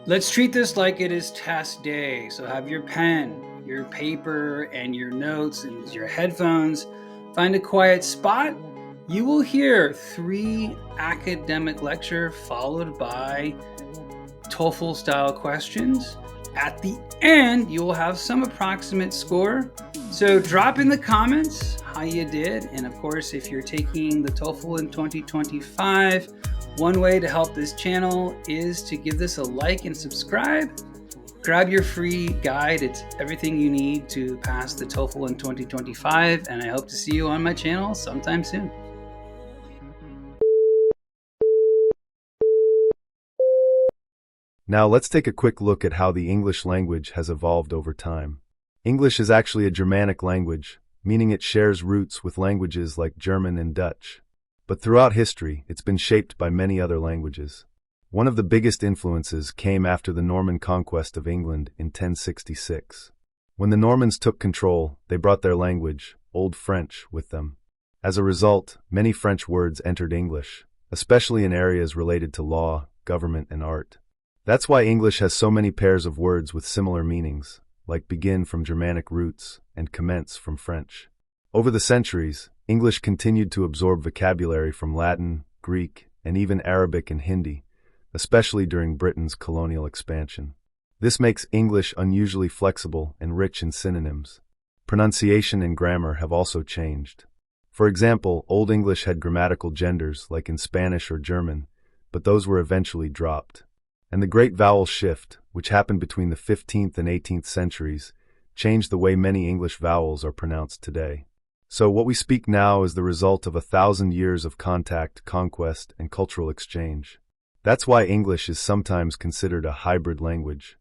Let's treat this like it is test day. So have your pen, your paper, and your notes and your headphones. Find a quiet spot. You will hear 3 academic lecture followed by TOEFL style questions. At the end, you will have some approximate score. So drop in the comments how you did. And of course, if you're taking the TOEFL in 2025, one way to help this channel is to give this a like and subscribe. Grab your free guide. It's everything you need to pass the TOEFL in 2025. And I hope to see you on my channel sometime soon. Now let's take a quick look at how the English language has evolved over time. English is actually a Germanic language, meaning it shares roots with languages like German and Dutch. But throughout history, it's been shaped by many other languages. One of the biggest influences came after the Norman conquest of England in 1066. When the Normans took control, they brought their language, Old French, with them. As a result, many French words entered English, especially in areas related to law, government, and art. That's why English has so many pairs of words with similar meanings, like begin from Germanic roots and commence from French. Over the centuries, English continued to absorb vocabulary from Latin, Greek, and even Arabic and Hindi, especially during Britain's colonial expansion. This makes English unusually flexible and rich in synonyms. Pronunciation and grammar have also changed. For example, Old English had grammatical genders like in Spanish or German, but those were eventually dropped. And the Great Vowel Shift, which happened between the 15th and 18th centuries, changed the way many English vowels are pronounced today. So what we speak now is the result of 1,000 years of contact, conquest, and cultural exchange. That's why English is sometimes considered a hybrid language.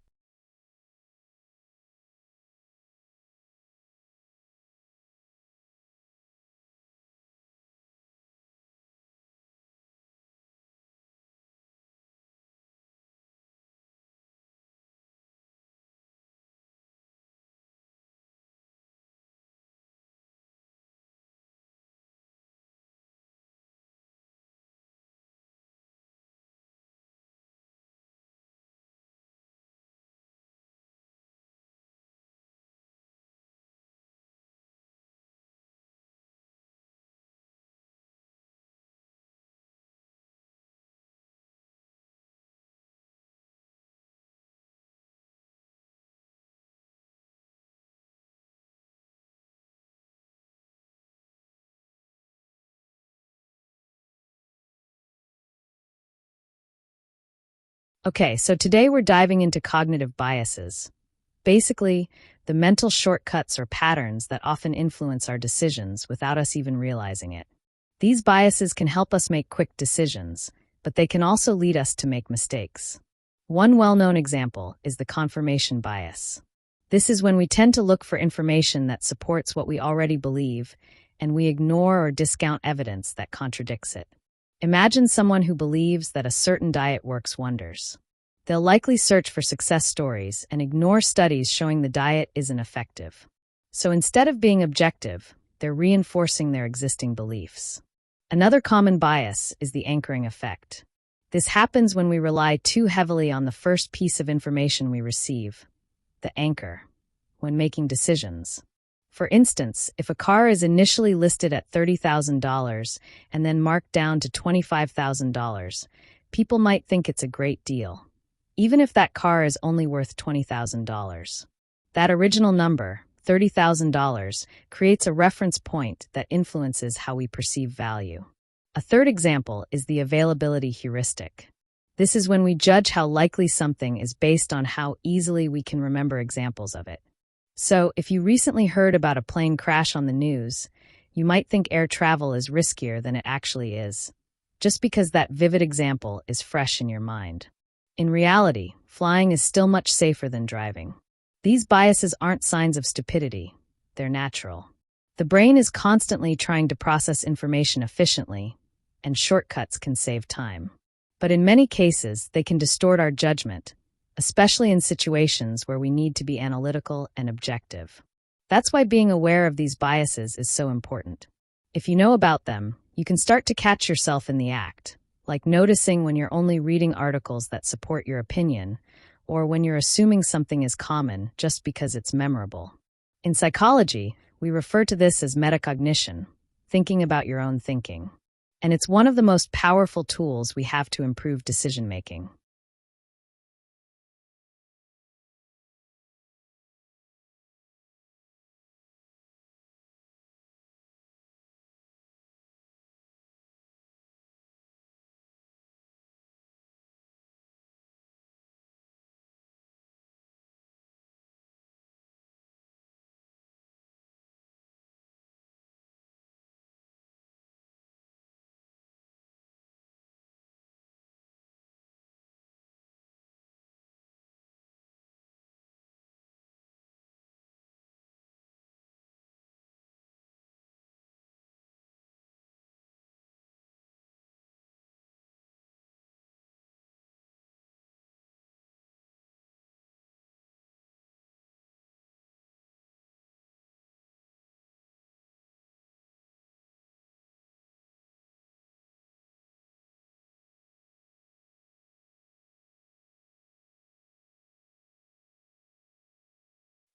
Okay, so today we're diving into cognitive biases. Basically, the mental shortcuts or patterns that often influence our decisions without us even realizing it. These biases can help us make quick decisions, but they can also lead us to make mistakes. One well-known example is the confirmation bias. This is when we tend to look for information that supports what we already believe, and we ignore or discount evidence that contradicts it. Imagine someone who believes that a certain diet works wonders. They'll likely search for success stories and ignore studies showing the diet isn't effective. So instead of being objective, they're reinforcing their existing beliefs. Another common bias is the anchoring effect. This happens when we rely too heavily on the first piece of information we receive, the anchor, when making decisions. For instance, if a car is initially listed at $30,000 and then marked down to $25,000, people might think it's a great deal, even if that car is only worth $20,000. That original number, $30,000, creates a reference point that influences how we perceive value. A third example is the availability heuristic. This is when we judge how likely something is based on how easily we can remember examples of it. So, if you recently heard about a plane crash on the news, you might think air travel is riskier than it actually is, just because that vivid example is fresh in your mind. In reality, flying is still much safer than driving. These biases aren't signs of stupidity, they're natural. The brain is constantly trying to process information efficiently, and shortcuts can save time. But in many cases, they can distort our judgment, especially in situations where we need to be analytical and objective. That's why being aware of these biases is so important. If you know about them, you can start to catch yourself in the act, like noticing when you're only reading articles that support your opinion, or when you're assuming something is common just because it's memorable. In psychology, we refer to this as metacognition, thinking about your own thinking. And it's one of the most powerful tools we have to improve decision-making.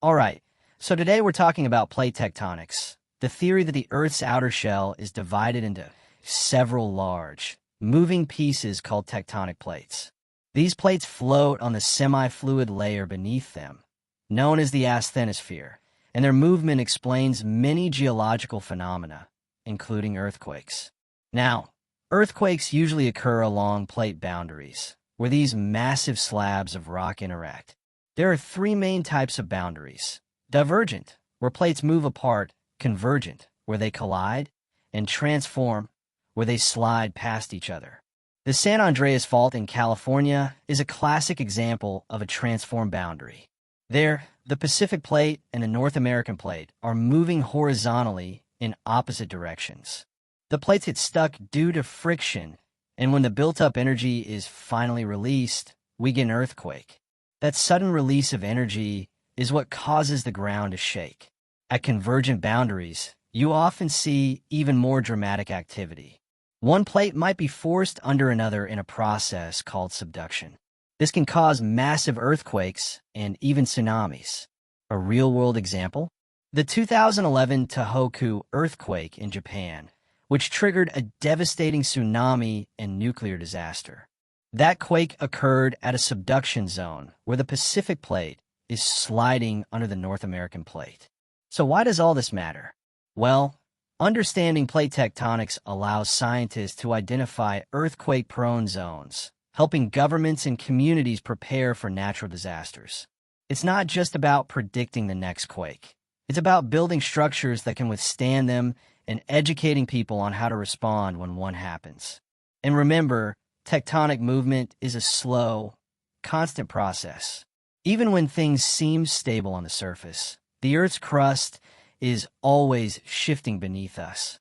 All right, so today we're talking about plate tectonics, the theory that the Earth's outer shell is divided into several large, moving pieces called tectonic plates. These plates float on the semi-fluid layer beneath them, known as the asthenosphere, and their movement explains many geological phenomena, including earthquakes. Now, earthquakes usually occur along plate boundaries, where these massive slabs of rock interact. There are three main types of boundaries: divergent, where plates move apart; convergent, where they collide; and transform, where they slide past each other. The San Andreas Fault in California is a classic example of a transform boundary. There, the Pacific Plate and the North American Plate are moving horizontally in opposite directions. The plates get stuck due to friction, and when the built-up energy is finally released, we get an earthquake. That sudden release of energy is what causes the ground to shake. At convergent boundaries, you often see even more dramatic activity. One plate might be forced under another in a process called subduction. This can cause massive earthquakes and even tsunamis. A real-world example? The 2011 Tohoku earthquake in Japan, which triggered a devastating tsunami and nuclear disaster. That quake occurred at a subduction zone where the Pacific Plate is sliding under the North American Plate. So why does all this matter? Well, understanding plate tectonics allows scientists to identify earthquake-prone zones, helping governments and communities prepare for natural disasters. It's not just about predicting the next quake. It's about building structures that can withstand them and educating people on how to respond when one happens. And remember, tectonic movement is a slow, constant process. Even when things seem stable on the surface, the Earth's crust is always shifting beneath us.